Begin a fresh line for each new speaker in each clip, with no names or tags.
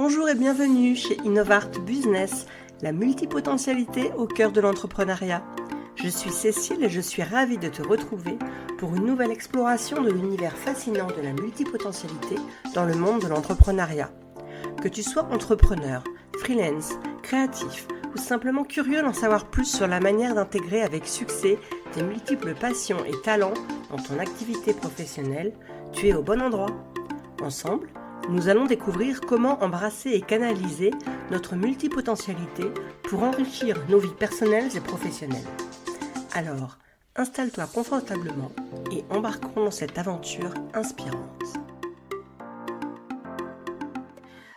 Bonjour et bienvenue chez Innovart Business, la multipotentialité au cœur de l'entrepreneuriat. Je suis Cécile et je suis ravie de te retrouver pour une nouvelle exploration de l'univers fascinant de la multipotentialité dans le monde de l'entrepreneuriat. Que tu sois entrepreneur, freelance, créatif ou simplement curieux d'en savoir plus sur la manière d'intégrer avec succès tes multiples passions et talents dans ton activité professionnelle, tu es au bon endroit. Ensemble, nous allons découvrir comment embrasser et canaliser notre multipotentialité pour enrichir nos vies personnelles et professionnelles. Alors, installe-toi confortablement et embarquons dans cette aventure inspirante.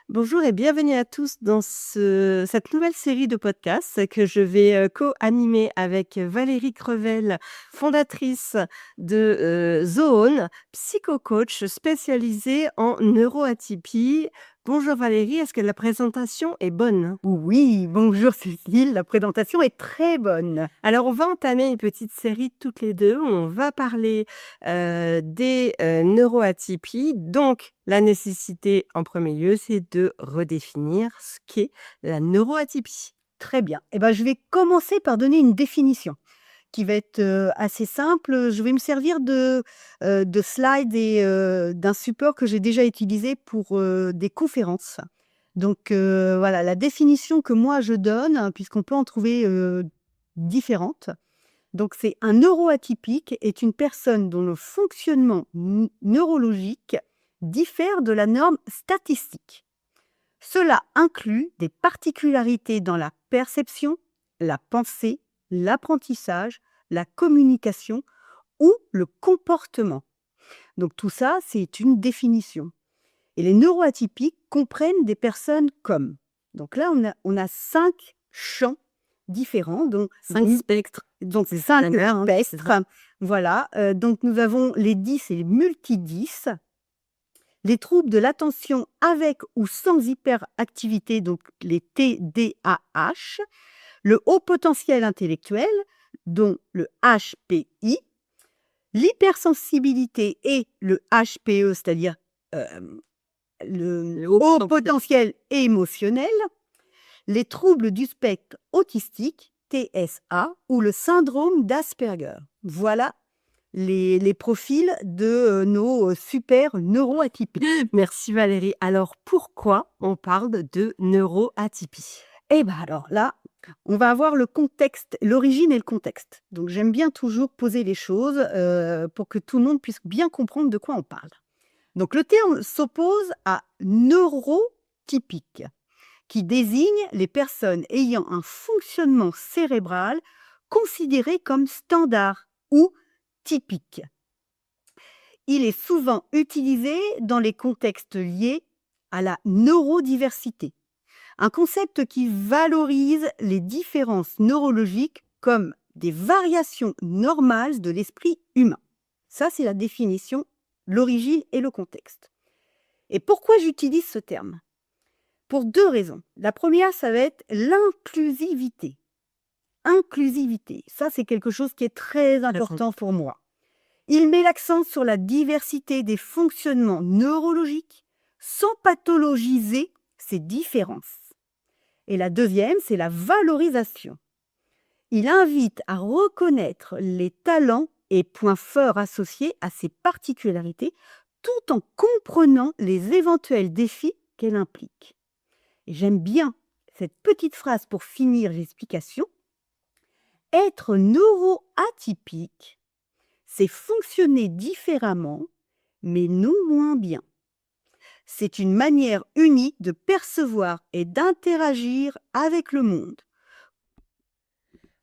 Bonjour et bienvenue à tous dans cette nouvelle série de podcasts que je vais co-animer avec Valérie Crevel, fondatrice de Zoone, psychocoach spécialisée en neuroatypie. Bonjour Valérie, est-ce que la présentation est bonne?
Oui, bonjour Cécile, la présentation est très bonne.
Alors, on va entamer une petite série toutes les deux où on va parler des neuroatypies. Donc, la nécessité en premier lieu, c'est de redéfinir ce qu'est la neuroatypie.
Très bien. Je vais commencer par donner une définition qui va être assez simple. Je vais me servir de slides et d'un support que j'ai déjà utilisé pour des conférences. Donc voilà, la définition que moi je donne, puisqu'on peut en trouver différentes. Donc c'est un neuroatypique est une personne dont le fonctionnement neurologique diffère de la norme statistique. Cela inclut des particularités dans la perception, la pensée, l'apprentissage, la communication ou le comportement. Donc tout ça, c'est une définition. Et les neuroatypiques comprennent des personnes comme. Donc là, on a 5 champs différents. Donc
5 spectres.
Donc c'est 5
D'accord, hein,
spectres. Voilà. Donc nous avons les 10 et les multi-10. Les troubles de l'attention avec ou sans hyperactivité, donc les TDAH, le haut potentiel intellectuel, dont le HPI, l'hypersensibilité et le HPE, c'est-à-dire le haut potentiel émotionnel, les troubles du spectre autistique, TSA, ou le syndrome d'Asperger. Voilà les profils de nos super neuroatypies.
Merci Valérie. Alors, pourquoi on parle de neuroatypie?
Alors là, on va avoir le contexte, l'origine et le contexte. Donc j'aime bien toujours poser les choses pour que tout le monde puisse bien comprendre de quoi on parle. Donc le terme s'oppose à neurotypique, qui désigne les personnes ayant un fonctionnement cérébral considéré comme standard ou typique. Il est souvent utilisé dans les contextes liés à la neurodiversité, un concept qui valorise les différences neurologiques comme des variations normales de l'esprit humain. Ça, c'est la définition, l'origine et le contexte. Et pourquoi j'utilise ce terme? Pour 2 raisons. La première, ça va être l'inclusivité. Inclusivité, ça c'est quelque chose qui est très important pour moi. Il met l'accent sur la diversité des fonctionnements neurologiques sans pathologiser ces différences. Et la deuxième, c'est la valorisation. Il invite à reconnaître les talents et points forts associés à ces particularités tout en comprenant les éventuels défis qu'elle implique. Et j'aime bien cette petite phrase pour finir l'explication. Être neuroatypique, c'est fonctionner différemment, mais non moins bien. C'est une manière unique de percevoir et d'interagir avec le monde.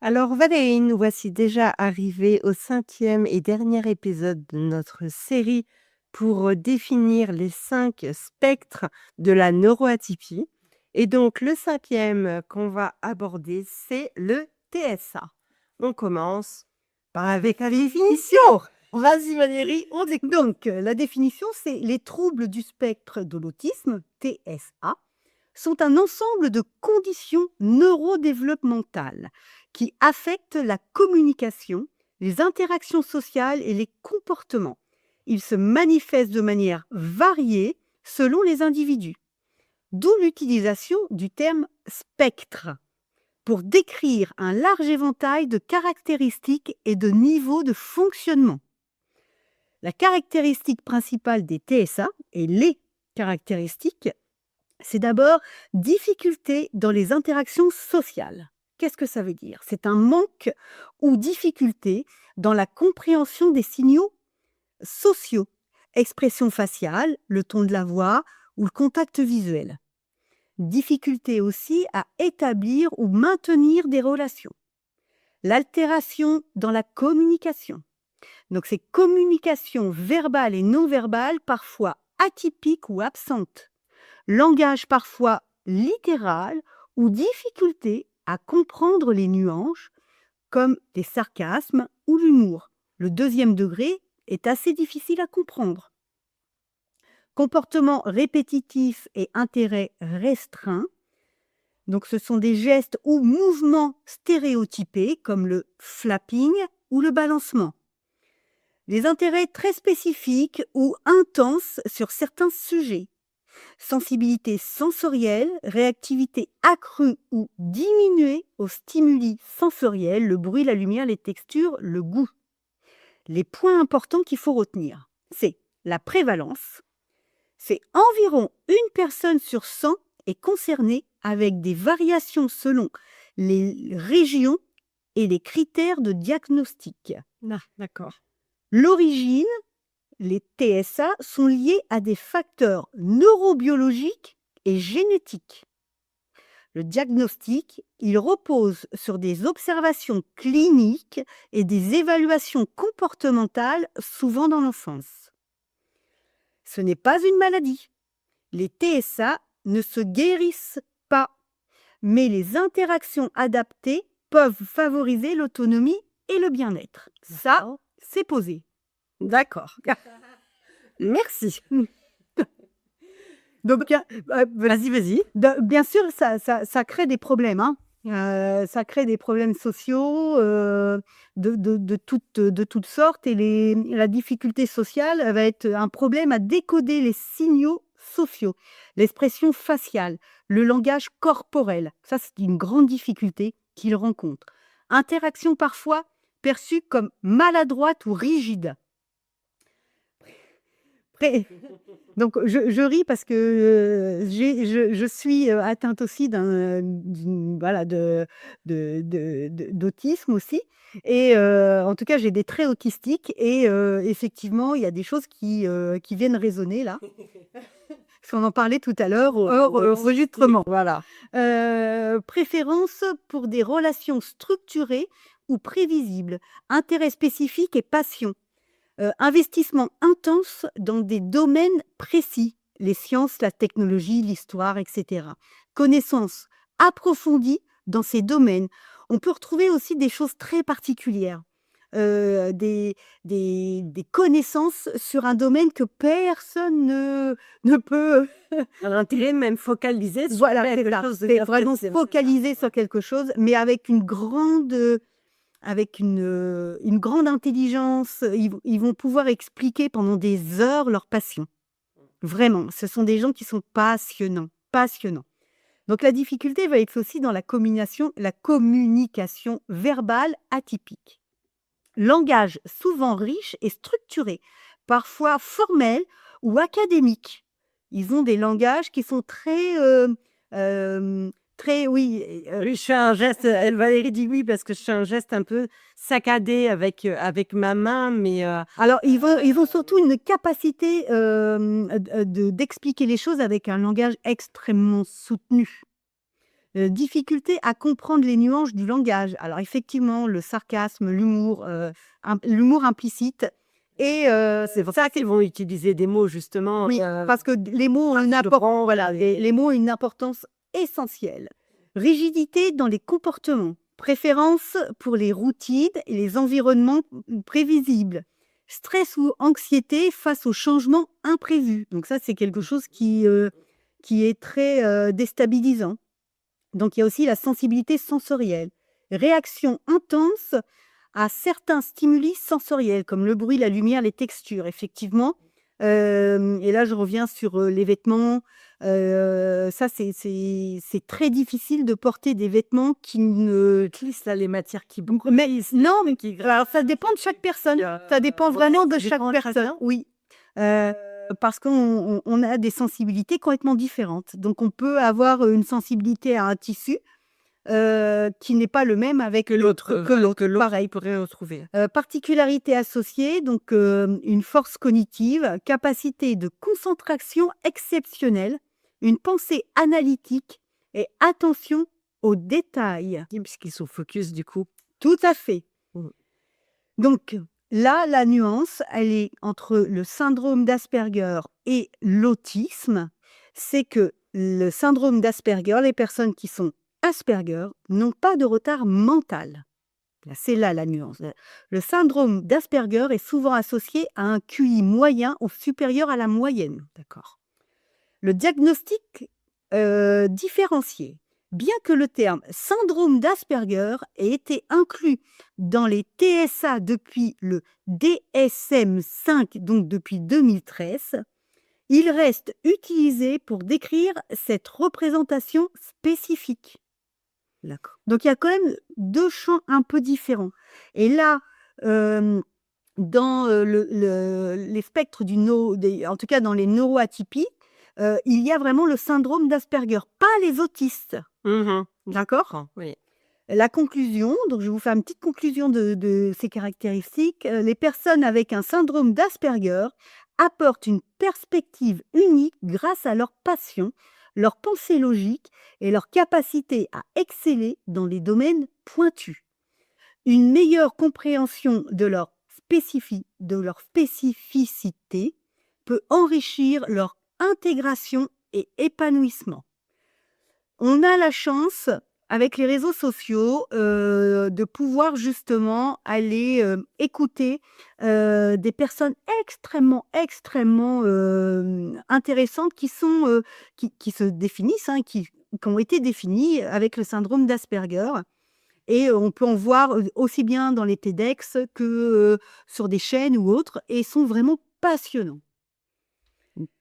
Alors Valérie, nous voici déjà arrivés au 5e et dernier épisode de notre série pour définir les 5 spectres de la neuroatypie. Et donc le 5e qu'on va aborder, c'est le TSA. On commence avec la définition. Vas-y Valérie, on découvre.
Donc, la définition, c'est les troubles du spectre de l'autisme, TSA, sont un ensemble de conditions neurodéveloppementales qui affectent la communication, les interactions sociales et les comportements. Ils se manifestent de manière variée selon les individus. D'où l'utilisation du terme spectre pour décrire un large éventail de caractéristiques et de niveaux de fonctionnement. La caractéristique principale des TSA et les caractéristiques, c'est d'abord difficulté dans les interactions sociales. Qu'est-ce que ça veut dire? C'est un manque ou difficulté dans la compréhension des signaux sociaux, expression faciale, le ton de la voix ou le contact visuel. Difficulté aussi à établir ou maintenir des relations. L'altération dans la communication. Donc, c'est communication verbale et non verbale, parfois atypique ou absente. Langage parfois littéral ou difficulté à comprendre les nuances, comme des sarcasmes ou l'humour. Le deuxième degré est assez difficile à comprendre. Comportement répétitif et intérêt restreint. Donc, ce sont des gestes ou mouvements stéréotypés, comme le flapping ou le balancement. Les intérêts très spécifiques ou intenses sur certains sujets. Sensibilité sensorielle, réactivité accrue ou diminuée aux stimuli sensoriels, le bruit, la lumière, les textures, le goût. Les points importants qu'il faut retenir, c'est la prévalence. C'est environ une personne sur 100 est concernée avec des variations selon les régions et les critères de diagnostic.
Ah, d'accord.
L'origine, les TSA, sont liés à des facteurs neurobiologiques et génétiques. Le diagnostic, il repose sur des observations cliniques et des évaluations comportementales, souvent dans l'enfance. Ce n'est pas une maladie. Les TSA ne se guérissent pas, mais les interactions adaptées peuvent favoriser l'autonomie et le bien-être. Ça, c'est posé.
D'accord. Merci.
Donc,
Vas-y.
bien sûr, ça crée des problèmes, hein. Ça crée des problèmes sociaux de toutes sortes, et la difficulté sociale va être un problème à décoder les signaux sociaux, l'expression faciale, le langage corporel. Ça, c'est une grande difficulté qu'ils rencontrent. Interaction parfois perçue comme maladroite ou rigide. Donc, je ris parce que je suis atteinte aussi d'autisme aussi. Et en tout cas, j'ai des traits autistiques. Et effectivement, il y a des choses qui viennent résonner là. Parce qu'on en parlait tout à l'heure au enregistrement.
Voilà.
Préférence pour des relations structurées ou prévisibles. Intérêt spécifique et passion. Investissement intense dans des domaines précis, les sciences, la technologie, l'histoire, etc. Connaissance approfondie dans ces domaines. On peut retrouver aussi des choses très particulières, des connaissances sur un domaine que personne ne peut...
Un intérêt même focalisé sur
Voilà,
quelque
c'est
chose de
c'est
bien
vraiment
précis.
focalisé sur quelque chose, mais avec une grande intelligence. Ils vont pouvoir expliquer pendant des heures leur passion. Vraiment, ce sont des gens qui sont passionnants. Donc la difficulté va être aussi dans la communication verbale atypique. Langage souvent riche et structuré, parfois formel ou académique. Ils ont des langages qui sont très, oui.
Je fais un geste, Valérie dit oui parce que je fais un geste un peu saccadé avec ma main, mais
Alors, ils ont surtout une capacité d'expliquer les choses avec un langage extrêmement soutenu. Difficulté à comprendre les nuances du langage. Alors, effectivement, le sarcasme, l'humour implicite. Et
c'est pour ça qu'ils vont utiliser des mots justement.
oui, parce que les mots ont les mots ont une importance essentielle. Rigidité dans les comportements. Préférence pour les routines et les environnements prévisibles. Stress ou anxiété face aux changements imprévus. Donc ça, c'est quelque chose qui est très déstabilisant. Donc il y a aussi la sensibilité sensorielle. Réaction intense à certains stimuli sensoriels, comme le bruit, la lumière, les textures. Effectivement, Et là, je reviens sur les vêtements. Ça, c'est très difficile de porter des vêtements qui ne.
Utilise ça les matières qui
Mais non, mais alors ça dépend de chaque personne. Ça dépend vraiment de chaque
dépend de
personne.
chacun.
Oui. Parce qu'on a des sensibilités complètement différentes. Donc, on peut avoir une sensibilité à un tissu qui n'est pas le même avec
que l'autre
Pareil.
pourrait retrouver.
Particularité associée, donc une force cognitive, capacité de concentration exceptionnelle, une pensée analytique et attention aux détails.
Puisqu'ils sont focus du coup.
Tout à fait.
Mmh.
Donc là, la nuance, elle est entre le syndrome d'Asperger et l'autisme. C'est que le syndrome d'Asperger, les personnes qui sont Asperger n'ont pas de retard mental. C'est là la nuance. Le syndrome d'Asperger est souvent associé à un QI moyen ou supérieur à la moyenne.
D'accord.
Le diagnostic différencié. Bien que le terme syndrome d'Asperger ait été inclus dans les TSA depuis le DSM-5, donc depuis 2013, il reste utilisé pour décrire cette représentation spécifique.
D'accord.
Donc il y a quand même 2 champs un peu différents. Et là, dans les spectres en tout cas dans les neuroatypies, il y a vraiment le syndrome d'Asperger, pas les autistes. D'accord ?
Oui.
La conclusion, donc je vais vous faire une petite conclusion de ces caractéristiques. Les personnes avec un syndrome d'Asperger apportent une perspective unique grâce à leur passion, leur pensée logique et leur capacité à exceller dans les domaines pointus. Une meilleure compréhension de leur spécificité peut enrichir leur intégration et épanouissement. On a la chance, avec les réseaux sociaux, de pouvoir justement aller écouter des personnes extrêmement intéressantes qui se définissent, qui ont été définies avec le syndrome d'Asperger. Et on peut en voir aussi bien dans les TEDx que sur des chaînes ou autres, et sont vraiment passionnants.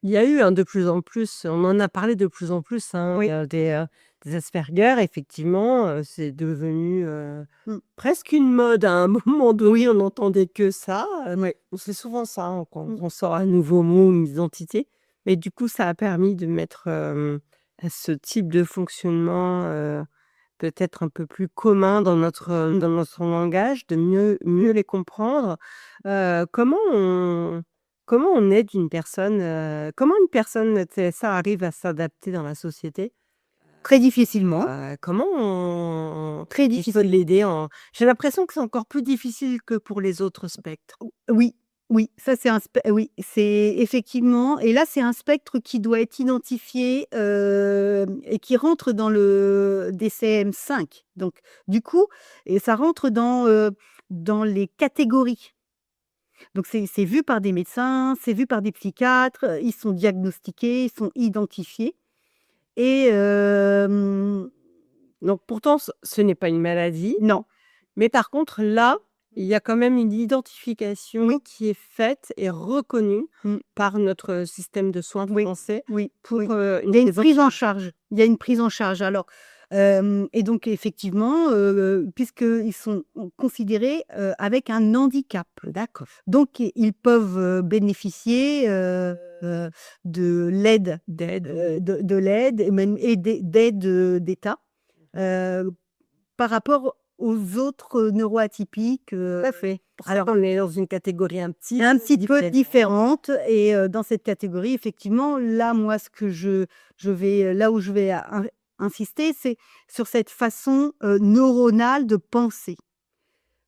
Il y a eu de plus en plus, on en a parlé de plus en plus,
Oui.
des Asperger, effectivement, c'est devenu presque une mode. À un moment donné, on n'entendait que ça. C'est souvent ça, quand on sort un nouveau mot, une identité. Mais du coup, ça a permis de mettre ce type de fonctionnement peut-être un peu plus commun dans notre langage, de mieux les comprendre. Comment on aide une personne, comment une personne TSA arrive à s'adapter dans la société?
Très difficilement.
Comment on
Très
peut
difficile.
l'aider j'ai l'impression que c'est encore plus difficile que pour les autres spectres.
Oui, ça c'est oui, c'est effectivement, et là c'est un spectre qui doit être identifié et qui rentre dans le DSM-5. Donc du coup, et ça rentre dans les catégories. Donc c'est vu par des médecins, c'est vu par des psychiatres, ils sont diagnostiqués, ils sont identifiés. Et
Donc pourtant, ce n'est pas une maladie,
non,
mais par contre là, il y a quand même une identification
Oui.
qui est faite et reconnue par notre système de soins français
oui,
pour
oui.
une
Il y a une
prise en
prise en charge. Il y a une prise en charge. Alors, et donc effectivement, puisqu'ils sont considérés avec un handicap.
D'accord.
Donc ils peuvent bénéficier de l'aide, de l'aide et même d'aide d'État par rapport aux autres neuroatypiques.
Tout à fait.
Alors,
On est dans une catégorie un petit
peu différente, et dans cette catégorie, effectivement, là, moi, ce que je vais, là où je vais insister, c'est sur cette façon neuronale de penser.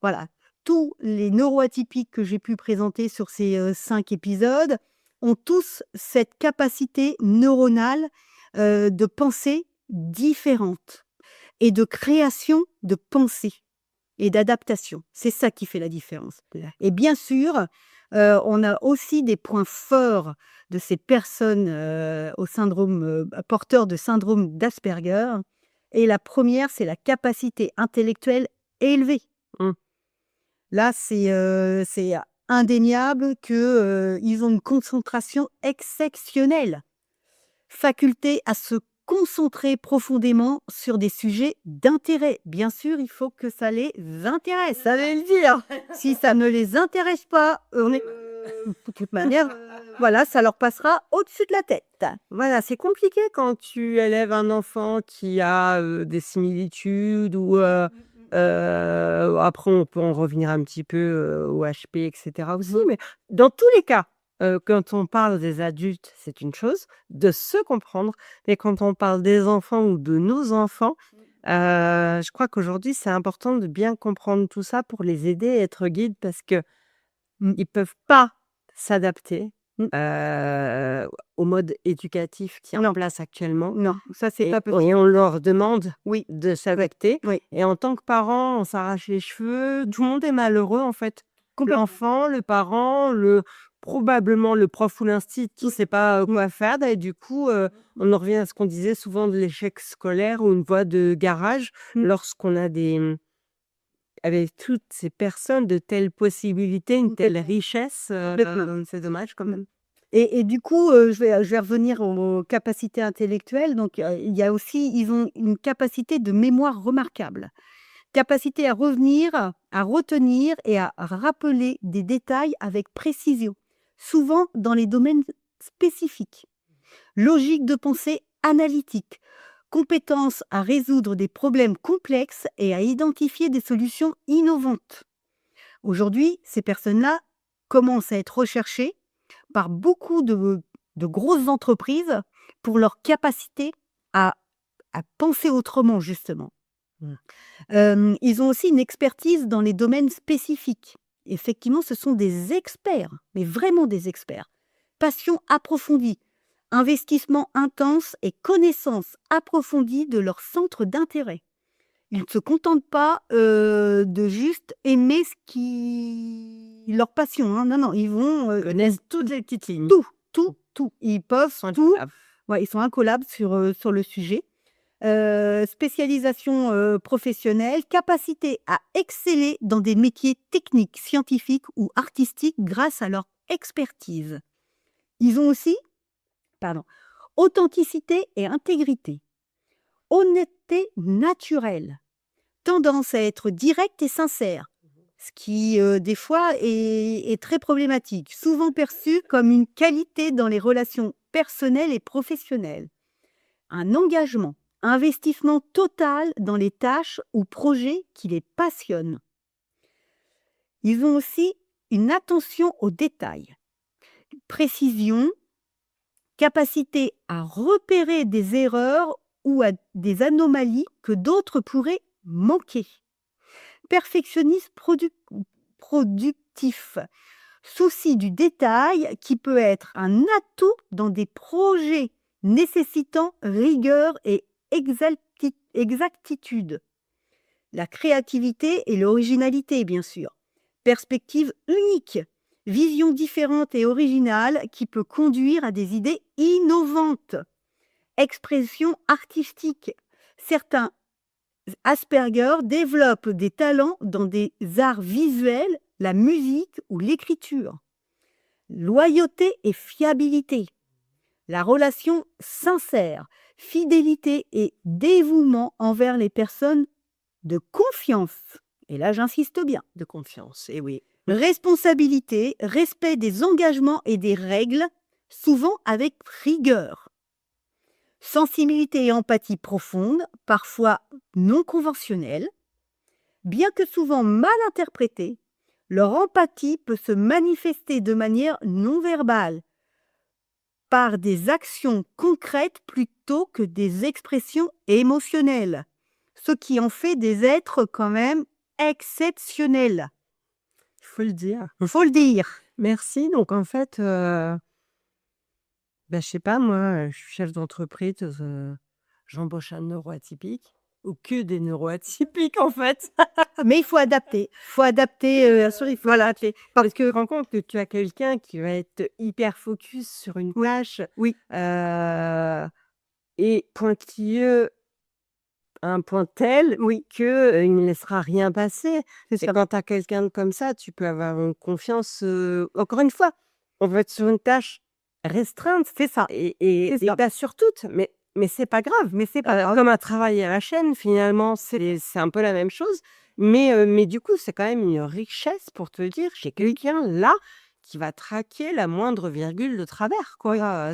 Voilà. Tous les neuroatypiques que j'ai pu présenter sur ces 5 épisodes ont tous cette capacité neuronale de pensée différente et de création de pensée et d'adaptation. C'est ça qui fait la différence. Et bien sûr, on a aussi des points forts de ces personnes porteurs de syndrome d'Asperger. Et la première, c'est la capacité intellectuelle élevée. Là, c'est indéniable que ils ont une concentration exceptionnelle, faculté à se concentrer profondément sur des sujets d'intérêt. Bien sûr, il faut que ça les intéresse, ça veut le dire. Si ça ne les intéresse pas, de toute manière, voilà, ça leur passera au-dessus de la tête.
Voilà, c'est compliqué quand tu élèves un enfant qui a, des similitudes ou, après on peut en revenir un petit peu, au HP et cetera aussi, mais dans tous les cas, quand on parle des adultes, c'est une chose, de se comprendre, mais quand on parle des enfants ou de nos enfants, je crois qu'aujourd'hui, c'est important de bien comprendre tout ça pour les aider à être guides parce qu'ils peuvent pas s'adapter, au mode éducatif qui est en
Non,
place actuellement
non, ça c'est
et
pas possible.
on leur demande
Oui,
de s'adapter
oui,
et en tant que parent, on s'arrache les cheveux. Tout le monde est malheureux, en fait.
complètement.
L'enfant, le parent, probablement le prof ou l'instit qui sait pas, quoi faire et du coup, on en revient à ce qu'on disait souvent de l'échec scolaire ou une voie de garage lorsqu'on a avec toutes ces personnes, de telles possibilités, une telle
Complètement,
richesse,
complètement.
c'est dommage quand même.
Et du coup, je vais revenir aux capacités intellectuelles. Donc, il y a aussi ils ont une capacité de mémoire remarquable. Capacité à revenir, à retenir et à rappeler des détails avec précision, souvent dans les domaines spécifiques. Logique de pensée analytique, compétence à résoudre des problèmes complexes et à identifier des solutions innovantes. Aujourd'hui, ces personnes-là commencent à être recherchées par beaucoup de grosses entreprises pour leur capacité à, à penser autrement, justement.
Mmh.
Ils ont aussi une expertise dans les domaines spécifiques. Effectivement, ce sont des experts, mais vraiment des experts. Passion approfondie, investissement intense et connaissance approfondie de leur centre d'intérêt. Ils ne se contentent pas de juste aimer ce qui leur passion. Hein. Non, non, ils vont
Connaissent toutes les petites lignes.
tout, tout, tout. Ils peuvent
Sont
tout.
incollables.
Ouais, ils sont incollables sur le sujet. Spécialisation professionnelle, capacité à exceller dans des métiers techniques, scientifiques ou artistiques grâce à leur expertise. Ils ont aussi, authenticité et intégrité, honnêteté naturelle, tendance à être direct et sincère, ce qui des fois est très problématique, souvent perçu comme une qualité dans les relations personnelles et professionnelles. Un engagement, investissement total dans les tâches ou projets qui les passionnent. Ils ont aussi une attention aux détails, précision, capacité à repérer des erreurs ou à des anomalies que d'autres pourraient manquer. Perfectionnisme productif, souci du détail qui peut être un atout dans des projets nécessitant rigueur et exactitude. La créativité et l'originalité, bien sûr. Perspective unique, vision différente et originale qui peut conduire à des idées innovantes. Expression artistique. Certains Asperger développent des talents dans des arts visuels, la musique ou l'écriture. Loyauté et fiabilité. La relation sincère, fidélité et dévouement envers les personnes de confiance. Et là, j'insiste bien.
De confiance, et oui.
Responsabilité, respect des engagements et des règles, souvent avec rigueur. Sensibilité et empathie profonde, parfois non conventionnelle. Bien que souvent mal interprétée, leur empathie peut se manifester de manière non verbale, par des actions concrètes plutôt que des expressions émotionnelles, ce qui en fait des êtres quand même exceptionnels.
Il faut le dire.
Il faut le dire.
Merci. Donc en fait, je sais pas moi, je suis chef d'entreprise, j'embauche un neuroatypique ou que des neuroatypiques en fait.
Mais il faut adapter. Il faut adapter, voilà.
Parce que rends compte que tu as quelqu'un qui va être hyper focus sur une tâche,
Oui,
et pointilleux à un point tel
Oui,
que il ne laissera rien passer.
c'est
Et
ça.
quand tu as quelqu'un comme ça, tu peux avoir une confiance, encore une fois, on va être sur une tâche restreinte
C'est ça. C'est ça.
pas sur toutes, mais c'est pas grave.
Mais c'est pas grave.
Comme un travail à la chaîne, finalement, c'est un peu la même chose. Mais du coup, c'est quand même une richesse pour te dire: «J'ai quelqu'un là qui va traquer la moindre virgule de travers, quoi».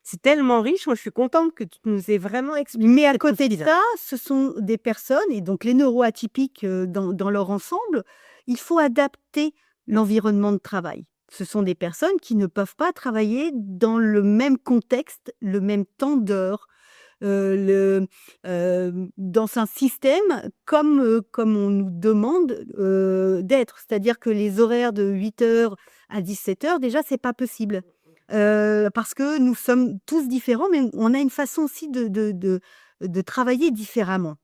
C'est tellement riche. Moi, je suis contente que tu nous aies vraiment expliqué
Mais à
cette
côté de
profil.
ça, ce sont des personnes et donc les neuroatypiques, dans leur ensemble, il faut adapter l'environnement de travail. Ce sont des personnes qui ne peuvent pas travailler dans le même contexte, le même temps d'heure, dans un système comme on nous demande, d'être. C'est-à-dire que les horaires de 8 heures à 17 heures, déjà, c'est pas possible. Parce que nous sommes tous différents, mais on a une façon aussi de travailler différemment.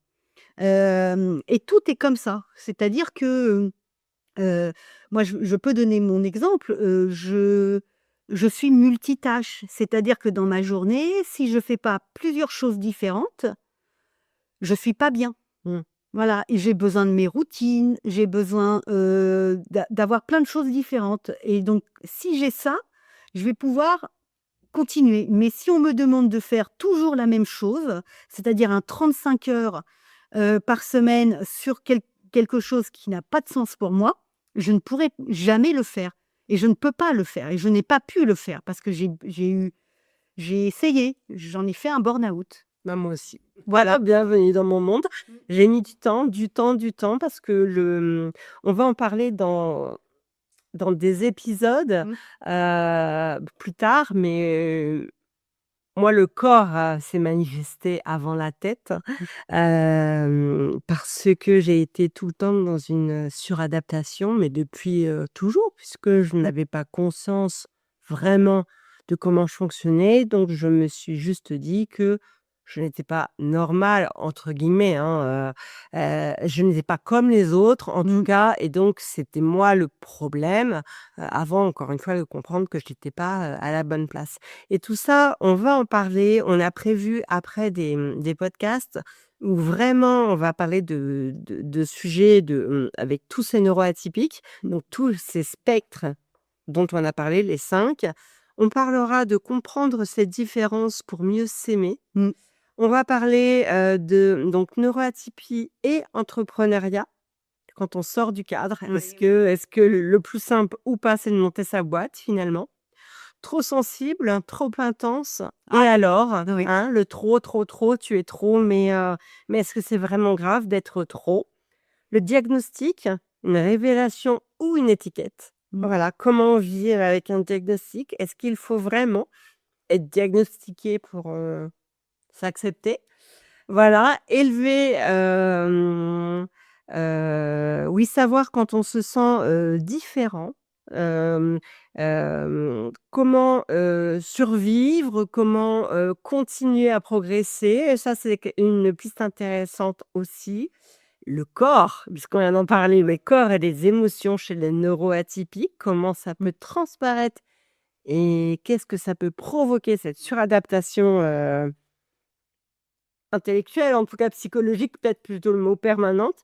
Et tout est comme ça. C'est-à-dire que, moi je peux donner mon exemple, je suis multitâche. C'est-à-dire que dans ma journée, si je fais pas plusieurs choses différentes, je suis pas bien.
Mmh.
Voilà, et j'ai besoin de mes routines, j'ai besoin, d'avoir plein de choses différentes et donc si j'ai ça, je vais pouvoir continuer. Mais si on me demande de faire toujours la même chose, c'est-à-dire un 35 heures, par semaine sur quelque chose qui n'a pas de sens pour moi, je ne pourrai jamais le faire et je ne peux pas le faire et je n'ai pas pu le faire parce que j'ai essayé, j'en ai fait un burn-out.
Bah, moi aussi.
Voilà.
Bienvenue dans mon monde. J'ai mis du temps parce que on va en parler dans des épisodes, plus tard, mais moi, le corps, s'est manifesté avant la tête, parce que j'ai été tout le temps dans une suradaptation, mais depuis, toujours, puisque je n'avais pas conscience vraiment de comment je fonctionnais. Donc je me suis juste dit que je n'étais pas «normale» entre guillemets, hein, je n'étais pas comme les autres en tout cas, et donc c'était moi le problème, avant encore une fois de comprendre que je n'étais pas, à la bonne place. Et tout ça, on va en parler. On a prévu après des podcasts où vraiment on va parler de sujets avec tous ces neuroatypiques, donc tous ces spectres dont on a parlé, les 5. On parlera de comprendre ces différences pour mieux s'aimer.
Mmh.
On va parler, de donc neuroatypie et entrepreneuriat. Quand on sort du cadre,
Oui.
est-ce que le plus simple ou pas, c'est de monter sa boîte finalement? Trop sensible, trop intense, et alors?
Oui.
Hein, le trop, trop, trop, tu es trop, mais est-ce que c'est vraiment grave d'être trop? Le diagnostic, une révélation ou une étiquette?
Mmh.
Voilà, comment vivre avec un diagnostic? Est-ce qu'il faut vraiment être diagnostiqué pour, s'accepter? Voilà, élever, oui, savoir quand on se sent, différent, comment, survivre, comment, continuer à progresser, et ça, c'est une piste intéressante aussi. Le corps, puisqu'on vient d'en parler, le corps et les émotions chez les neuroatypiques, comment ça peut transparaître et qu'est-ce que ça peut provoquer cette suradaptation, intellectuelle, en tout cas psychologique, peut-être plutôt le mot permanente,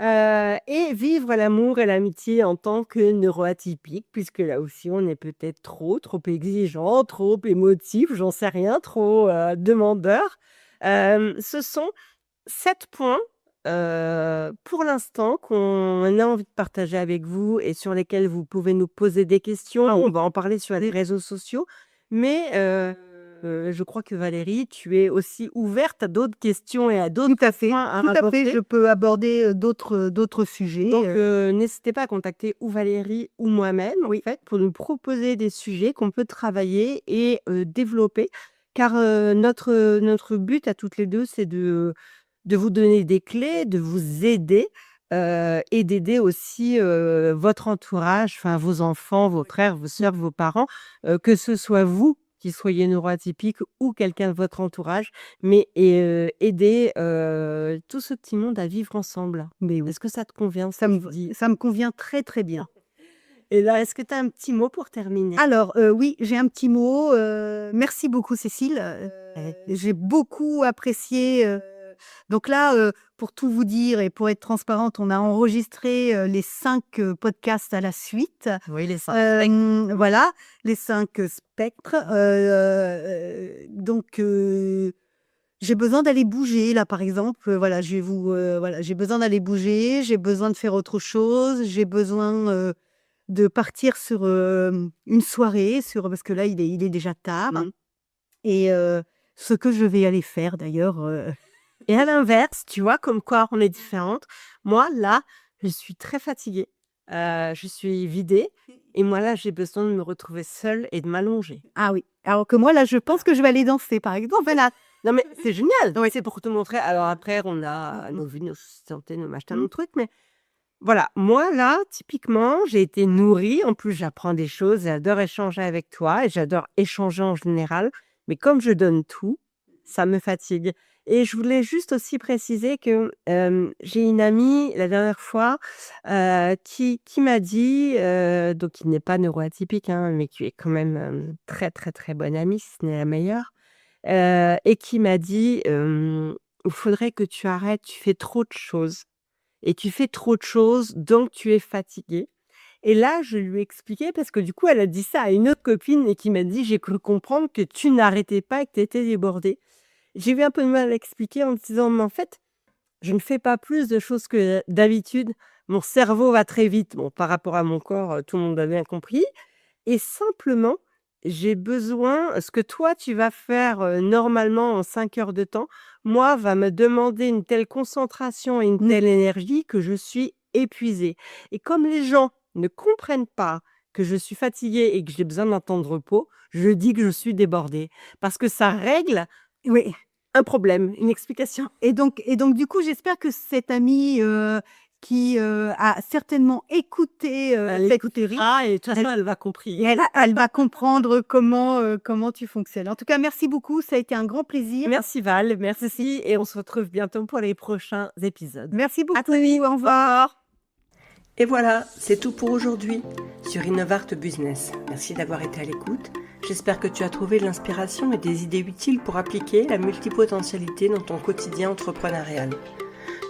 et vivre l'amour et l'amitié en tant que neuroatypique, puisque là aussi on est peut-être trop exigeant, trop émotif, j'en sais rien, trop, demandeur. Ce sont 7 points, pour l'instant qu'on a envie de partager avec vous et sur lesquels vous pouvez nous poser des questions. On va en parler sur les réseaux sociaux, mais je crois que Valérie, tu es aussi ouverte à d'autres questions et à d'autres
Tout à fait,
points à
tout à fait.
rapporter.
Je peux aborder, d'autres sujets,
Donc n'hésitez pas à contacter ou Valérie ou moi-même, en fait, pour nous proposer des sujets qu'on peut travailler et développer. Car notre but à toutes les 2, c'est de vous donner des clés, de vous aider, et d'aider aussi, votre entourage, enfin vos enfants, vos frères, vos sœurs, vos parents, que ce soit vous qui soyez neuroatypique ou quelqu'un de votre entourage, mais aider, tout ce petit monde à vivre ensemble.
mais oui,
Est-ce que ça te convient, ce
ça
que
me
je dis?
ça me convient très, très bien.
Et là, est-ce que tu as un petit mot pour terminer?
Alors, oui, j'ai un petit mot, merci beaucoup Cécile,
Ouais.
j'ai beaucoup apprécié, Donc là, pour tout vous dire et pour être transparente, on a enregistré les 5 podcasts à la suite.
Oui, les 5 spectres.
Voilà, les 5 spectres. Donc, j'ai besoin d'aller bouger là, par exemple. Voilà, j'ai besoin d'aller bouger, j'ai besoin de faire autre chose, j'ai besoin de partir sur une soirée, parce que là, il est déjà tard. Et ce que je vais aller faire d'ailleurs.
Et à l'inverse, tu vois, comme quoi on est différentes. Moi, là, je suis très fatiguée. Je suis vidée. Et moi, là, j'ai besoin de me retrouver seule et de m'allonger.
Ah oui. Alors que moi, là, je pense que je vais aller danser, par exemple. Là.
Non, mais c'est génial. C'est pour te montrer. Alors après, on a nos vues, nos santé, nos machins, nos trucs. Mais voilà, moi, là, typiquement, j'ai été nourrie. En plus, j'apprends des choses. J'adore échanger avec toi. Et j'adore échanger en général. Mais comme je donne tout, ça me fatigue. Et je voulais juste aussi préciser que j'ai une amie, la dernière fois, qui m'a dit, donc qui n'est pas neuroatypique, hein, mais qui est quand même très, très, très bonne amie, si ce n'est la meilleure, et qui m'a dit, il faudrait que tu arrêtes, tu fais trop de choses. Et tu fais trop de choses, donc tu es fatiguée. Et là, je lui ai expliqué, parce que du coup, elle a dit ça à une autre copine et qui m'a dit, j'ai cru comprendre que tu n'arrêtais pas et que tu étais débordée. J'ai eu un peu de mal à l'expliquer en me disant, mais en fait, je ne fais pas plus de choses que d'habitude. Mon cerveau va très vite. Bon, par rapport à mon corps, tout le monde a bien compris. Et simplement, j'ai besoin, ce que toi, tu vas faire normalement en 5 heures de temps, moi, va me demander une telle concentration et une telle énergie que je suis épuisée. Et comme les gens ne comprennent pas que je suis fatiguée et que j'ai besoin d'un temps de repos, je dis que je suis débordée. Parce que ça règle
Oui.
un problème, une explication.
Et donc, du coup, j'espère que cette amie qui a certainement écouté cette série,
Ah, et de toute façon, elle va compris.
elle va comprendre comment tu fonctionnes. En tout cas, merci beaucoup. Ça a été un grand plaisir.
Merci Val, merci. Et on se retrouve bientôt pour les prochains épisodes.
Merci beaucoup.
À très vite.
Au revoir.
Et voilà, c'est tout pour aujourd'hui sur Innovart Business. Merci d'avoir été à l'écoute. J'espère que tu as trouvé de l'inspiration et des idées utiles pour appliquer la multipotentialité dans ton quotidien entrepreneurial.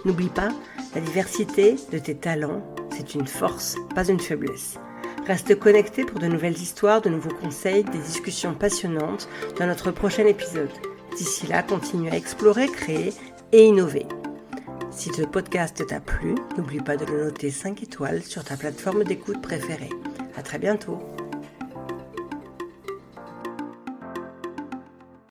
N'oublie pas, la diversité de tes talents, c'est une force, pas une faiblesse. Reste connecté pour de nouvelles histoires, de nouveaux conseils, des discussions passionnantes dans notre prochain épisode. D'ici là, continue à explorer, créer et innover. Si ce podcast t'a plu, n'oublie pas de le noter 5 étoiles sur ta plateforme d'écoute préférée. À très bientôt.